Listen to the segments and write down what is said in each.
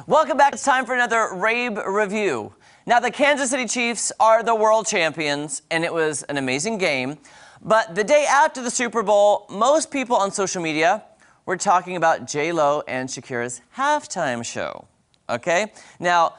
Welcome back. It's time for another Rave review. Now, the Kansas City Chiefs are the world champions, and it was an amazing game. But the day after the Super Bowl, most people on social media were talking about J-Lo and Shakira's halftime show. Okay? Now,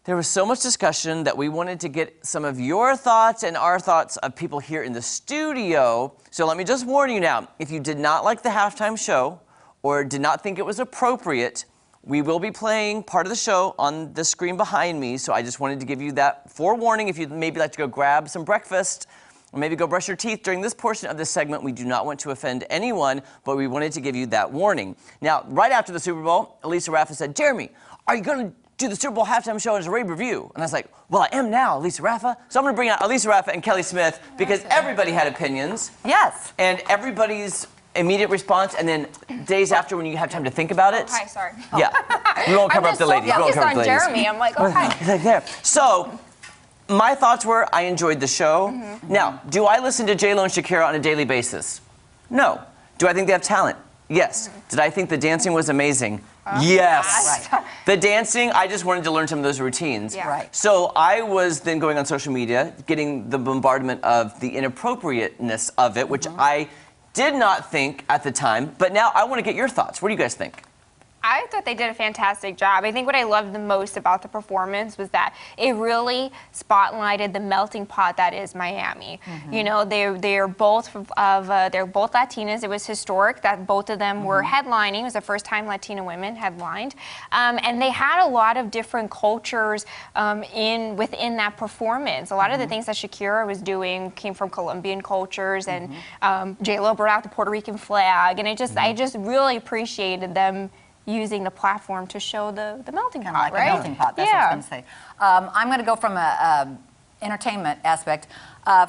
there was so much discussion that we wanted to get some of your thoughts and our thoughts of people here in the studio. So let me just warn you now, if you did not like the halftime show or did not think it was appropriate, we will be playing part of the show on the screen behind me, so I just wanted to give you that forewarning. If you'd maybe like to go grab some breakfast, or maybe go brush your teeth during this portion of this segment, we do not want to offend anyone, but we wanted to give you that warning. Now, right after the Super Bowl, AM-Rabe said, Jeremy, are you going to do the Super Bowl halftime show as a Rave review? And I was like, well, I am now, AM-Rabe. So I'm going to bring out AM-Rabe and Kelly Smith, because everybody had opinions. Yes. And everybody's immediate response, and then days after when you have time to think about it. Oh, hi, sorry. Yeah. We won't cover up the ladies. We won't cover up the ladies. Jeremy. I'm like, oh, hi. He's like, there. So, my thoughts were, I enjoyed the show. Now, do I listen to J-Lo and Shakira on a daily basis? No. Do I think they have talent? Yes. Did I think the dancing was amazing? Yes. Right. The dancing, I just wanted to learn some of those routines. Yeah. Right. So I was then going on social media, getting the bombardment of the inappropriateness of it, which I did not think at the time, but now I want to get your thoughts. What do you guys think? I thought they did a fantastic job. I think what I loved the most about the performance was that it really spotlighted the melting pot that is Miami. You know, they're both Latinas. It was historic that both of them were headlining. It was the first time Latina women headlined, and they had a lot of different cultures within that performance. A lot of the things that Shakira was doing came from Colombian cultures, and J-Lo brought out the Puerto Rican flag, and I just really appreciated them using the platform to show the melting pot, Like right? a melting pot, that's what I was going to say. I'm going to go from a entertainment aspect.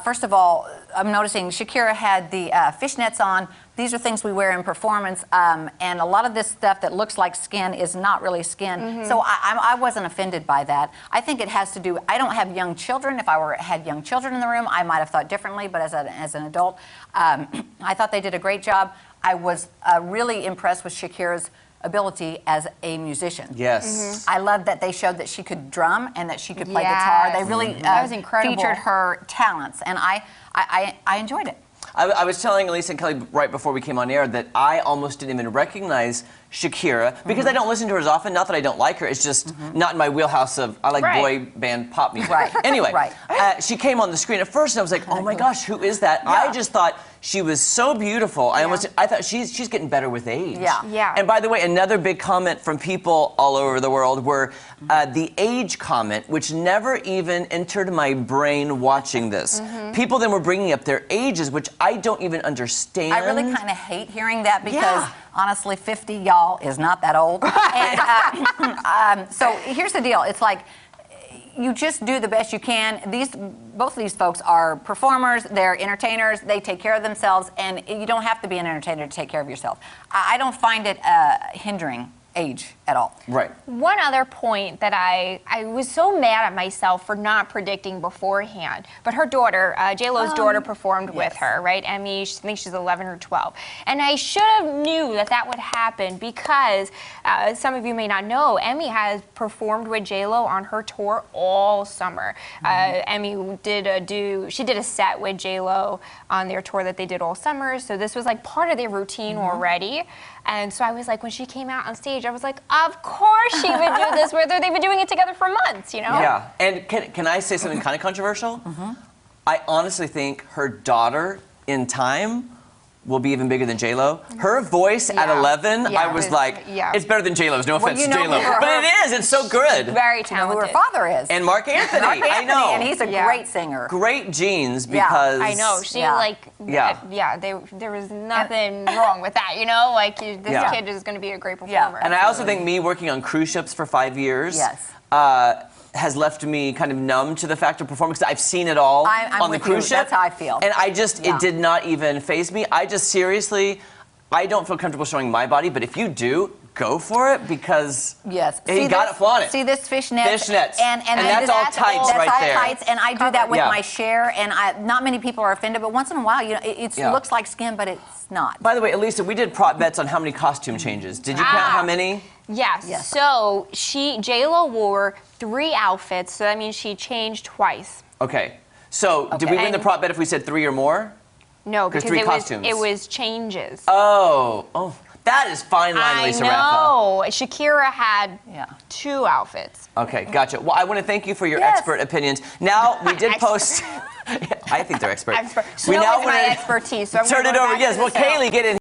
First of all, I'm noticing Shakira had the fishnets on. These are things we wear in performance, and a lot of this stuff that looks like skin is not really skin. So I wasn't offended by that. I think it has to do, I don't have young children. If I had young children in the room, I might have thought differently, but as an adult, I thought they did a great job. I was really impressed with Shakira's ability as a musician. Yes. I love that they showed that she could drum and that she could play guitar. They really that was incredible. featured her talents, and I enjoyed it. I was telling Elise and Kelly right before we came on air that I almost didn't even recognize Shakira because I don't listen to her as often. Not that I don't like her, it's just not in my wheelhouse of, I like boy band pop music. Right. Anyway, Right. She came on the screen at first and I was like, oh my gosh, who is that? I just thought she was so beautiful. I thought she's getting better with age. Yeah. And by the way, another big comment from people all over the world were the age comment, which never even entered my brain watching this. People then were bringing up their ages, which I don't even understand. I really kind of hate hearing that because honestly, 50, y'all, is not that old. And, so here's the deal. It's like, you just do the best you can. Both of these folks are performers, they're entertainers, they take care of themselves, and you don't have to be an entertainer to take care of yourself. I don't find it hindering age at all. Right. One other point that I was so mad at myself for not predicting beforehand, but her daughter, J-Lo's daughter, performed with her, right? Emmy, I think she's 11 or 12. And I should have knew that that would happen because some of you may not know, Emmy has performed with J-Lo on her tour all summer. Emmy did a set with J-Lo on their tour that they did all summer, so this was like part of their routine already. And so I was like, when she came out on stage, I was like, of course she would do this with her. They've been doing it together for months, you know? Yeah, and can I say something kind of controversial? I honestly think her daughter, in time, will be even bigger than J-Lo. Her voice at 11, I was like, it's better than J-Lo's. No offense to J-Lo. But it is, it's so good. Very talented. You know who her father is. And Mark Anthony, I know. And he's a great singer. Great genes because... I know, she there was nothing wrong with that, you know? Like, this kid is going to be a great performer. And I also think me working on cruise ships for 5 years has left me kind of numb to the fact of performance. I've seen it all on the cruise ship. That's how I feel. And I just, it did not even faze me. I just seriously, I don't feel comfortable showing my body, but if you do, go for it because you got to flaunt it. See this fishnet? Fishnets. And that's all tights right there. Tights, and I do that with my share, and not many people are offended, but once in a while, you know, it looks like skin, but it's not. By the way, Elisa, we did prop bets on how many costume changes. Did you count how many? Yes. Yes. So J-Lo wore 3 outfits, so that means she changed twice. Okay. So did we win the prop bet if we said 3 or more? No, because 3 costumes. it was changes. Oh, that is fine line, Lisa Raffa. I know. Shakira had 2 outfits. Okay, gotcha. Well, I want to thank you for your expert opinions. Now, we did post... I think they're expert. Snow is my expertise, so I'm turn it over. Yes, well, Kaylee, get in.